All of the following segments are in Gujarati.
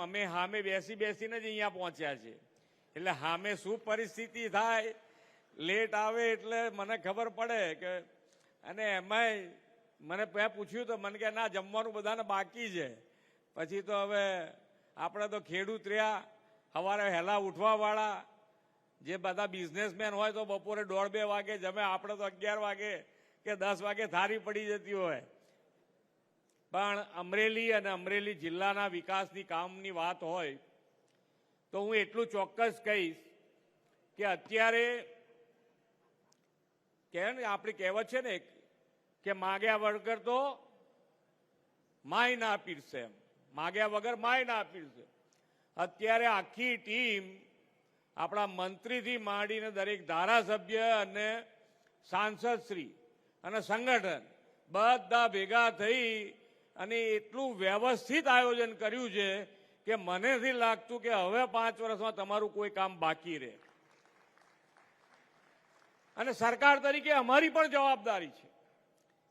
અમે સામે બેસી બેસીને જ અહીંયા પહોંચ્યા છે, એટલે સામે શું પરિસ્થિતિ થાય, લેટ આવે એટલે મને ખબર પડે કે. અને એમાંય મને પૂછ્યું તો મને કે ના જમવાનું બધાને બાકી છે. પછી તો હવે આપણે તો ખેડૂત રહ્યા, સવારે વહેલા ઉઠવાવાળા, જે બધા બિઝનેસમેન હોય તો બપોરે 1:30-2 વાગે જમે, આપણે તો 11 વાગે કે 10 વાગે થાળી પડી જતી હોય. પણ અમરેલી અને અમરેલી જિલ્લાના વિકાસની કામની વાત હોય તો હું એટલું ચોક્કસ કહીશ કે અત્યારે આપણી કહેવત છે ને કે માગ્યા વગર તો માય ના પીરસે, એમ માગ્યા વગર માય ના પીરસે. અત્યારે આખી ટીમ આપણા મંત્રીથી માંડીને દરેક ધારાસભ્ય અને સાંસદશ્રી અને સંગઠન બધા ભેગા થઈ અને એટલું વ્યવસ્થિત આયોજન કર્યું છે કે મને નથી લાગતું કે હવે 5 વર્ષમાં તમારું કોઈ કામ બાકી રહે. અને સરકાર તરીકે અમારી પણ જવાબદારી છે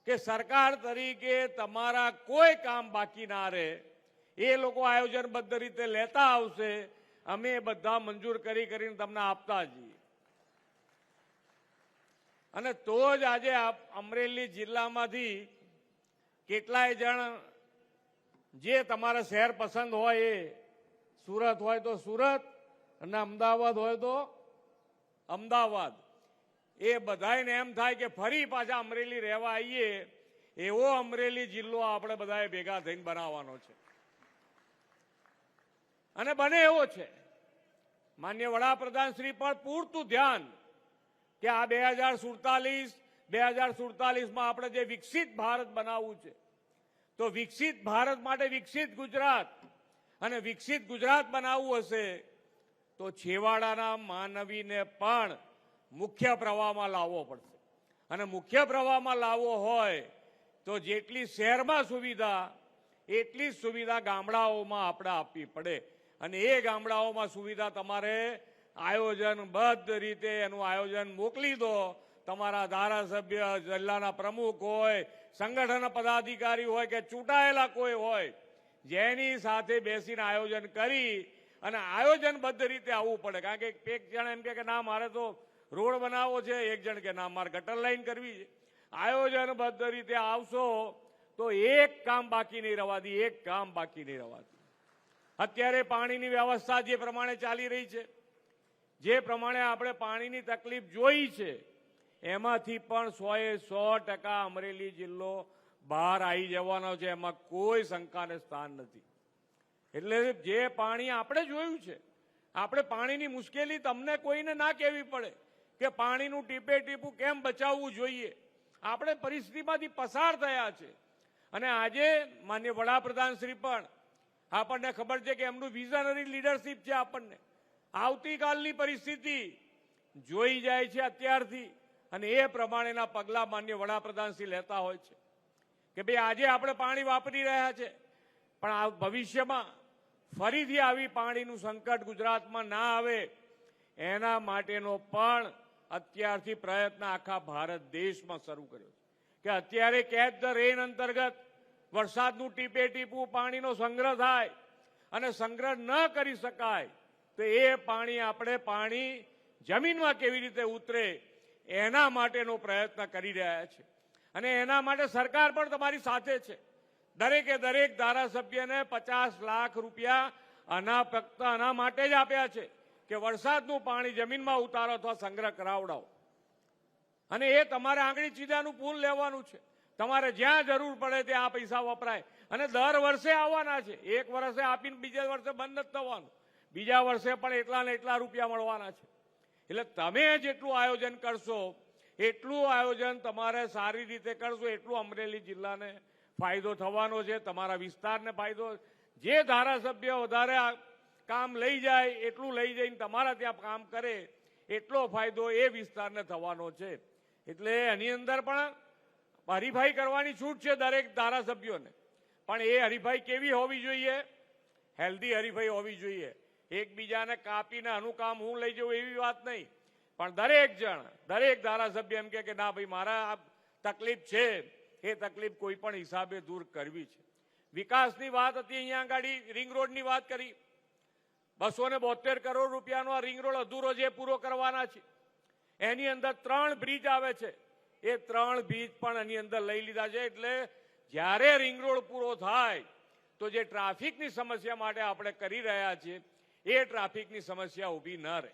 કે સરકાર તરીકે તમારા કોઈ કામ બાકી ના રહે. એ લોકો આયોજનબદ્ધ રીતે લેતા આવશે, અમે બધા મંજૂર કરીને તમને આપતા જઈએ. અને તો જ આજે અમરેલી જિલ્લામાંથી કેટલાય જણ જે તમારા શહેર પસંદ હોય એ, સુરત હોય તો સુરત અને અમદાવાદ હોય તો અમદાવાદ, એ બધાને એમ થાય કે ફરી પાછા અમરેલી રહેવા આવીએ, એવો અમરેલી જિલ્લો આપણે બધાએ ભેગા થઈને બનાવવાનો છે. અને બને એવો છે. માનનીય વડાપ્રધાન શ્રી પણ પૂરતું ધ્યાન કે આ 2047માં આપણે જે વિકસિત ભારત બનાવવું છે, તો વિકસિત ભારત માટે વિકસિત ગુજરાત, અને વિકસિત ગુજરાત બનાવવું હશે તો છેવાડાના માનવીને પણ મુખ્ય પ્રવાહમાં લાવવો પડશે. અને મુખ્ય પ્રવાહમાં લાવવો હોય તો જેટલી શહેરમાં સુવિધા એટલી જ સુવિધા ગામડાઓમાં આપણે આપવી પડે. અને એ ગામડાઓમાં સુવિધા તમારે આયોજનબદ્ધ રીતે એનું આયોજન મોકલી દો. તમારા ધારાસભ્ય, જિલ્લાના પ્રમુખ હોય, સંગઠન પદાધિકારી હોય કે ચૂંટાયેલા કોઈ હોય, જેની સાથે બેસીને આયોજન કરી અને આયોજનબદ્ધ રીતે આવવું પડે. કારણ કે એક જણ એમ કે ના મારે તો રોડ બનાવવો છે, એક જણ કે ના મારે ગટર લાઈન કરવી છે. આયોજનબદ્ધ રીતે આવશો તો એક કામ બાકી નહીં રહેવાતી, એક કામ બાકી નહીં રહેવાતી. અત્યારે પાણીની વ્યવસ્થા જે પ્રમાણે ચાલી રહી છે, જે પ્રમાણે આપણે પાણીની તકલીફ જોઈ છે, એમાંથી પણ 100% અમરેલી જિલ્લો બહાર આવી જવાનો છે, એમાં કોઈ શંકાને સ્થાન નથી. એટલે જે પાણી આપણે જોયું છે, આપણે પાણીની મુશ્કેલી તમને કોઈને ના કહેવી પડે કે પાણીનું ટીપે ટીપું કેમ બચાવવું જોઈએ. આપણે પરિસ્થિતિમાંથી પસાર થયા છે. અને આજે માનનીય વડાપ્રધાન શ્રી પણ આપણને ખબર છે કે એમનું વિઝનરી લીડરશીપ છે. આપણને આવતીકાલની પરિસ્થિતિ જોઈ જાય છે અત્યારથી, અને એ પ્રમાણેના પગલાં માનનીય વડાપ્રધાન શ્રી લેતા હોય છે કે ભાઈ આજે આપણે પાણી વાપરી રહ્યા છે, પણ આ ભવિષ્યમાં ફરીથી આવી પાણીનું સંકટ ગુજરાતમાં ના આવે એના માટેનો પણ અત્યારથી પ્રયત્ન આખા ભારત દેશમાં શરૂ કર્યો છે. કે અત્યારે કેચ ધ રેન અંતર્ગત વરસાદનું ટીપે ટીપું પાણીનો સંગ્રહ થાય, અને સંગ્રહ ન કરી શકાય તો એ પાણી જમીનમાં કેવી રીતે ઉતરે એના માટેનો પ્રયત્ન કરી રહ્યા છે. અને એના માટે સરકાર પણ તમારી સાથે છે. દરેકે દરેક ધારાસભ્યને 50 લાખ રૂપિયા ફક્ત આના માટે જ આપ્યા છે કે વરસાદનું પાણી જમીનમાં ઉતારો અથવા સંગ્રહ કરાવડાવો. અને એ તમારે આંગળી ચીજાનું પૂલ લેવાનું છે. તમારે જ્યાં જરૂર પડે ત્યાં આ પૈસા વપરાય. અને દર વર્ષે આવવાના છે. એક વર્ષે આપીને બીજા વર્ષે બંધ નથી થવાનું. બીજા વર્ષે પણ એટલા ને એટલા રૂપિયા મળવાના છે. એટલે તમે જેટલું આયોજન કરશો, એટલું આયોજન તમારે સારી રીતે કરશો, એટલું અમરેલી જિલ્લાને ફાયદો થવાનો છે, તમારા વિસ્તારને ફાયદો. જે ધારાસભ્ય વધારે કામ લઈ જાય એટલું લઈ જઈને તમારા ત્યાં કામ કરે એટલો ફાયદો એ વિસ્તારને થવાનો છે. એટલે એની અંદર પણ હરીફાઈ કરવાની છૂટ છે દરેક ધારાસભ્યોને. પણ એ હરીફાઈ કેવી હોવી જોઈએ? હેલ્ધી હરીફાઈ હોવી જોઈએ. એકબીજાને કાપીને આનું કામ હું લઈ જાઉં એવી વાત નહીં, પણ દરેક ધારાસભ્ય એમ કે ના ભાઈ મારા આ તકલીફ છે, એ તકલીફ કોઈ પણ હિસાબે દૂર કરવી છે. વિકાસની વાત હતી, અહીંયા આગળ રિંગ રોડની વાત કરી. 272 કરોડ રૂપિયાનો આ રિંગ રોડ અધૂરો જે પૂરો કરવાના છે. એની અંદર 3 બ્રિજ આવે છે. એ 3 બ્રિજ પણ એની અંદર લઈ લીધા છે. એટલે જ્યારે રિંગ રોડ પૂરો થાય તો જે ટ્રાફિકની સમસ્યા માટે આપણે કરી રહ્યા છીએ એ ટ્રાફિકની સમસ્યા ઊભી ન રહે.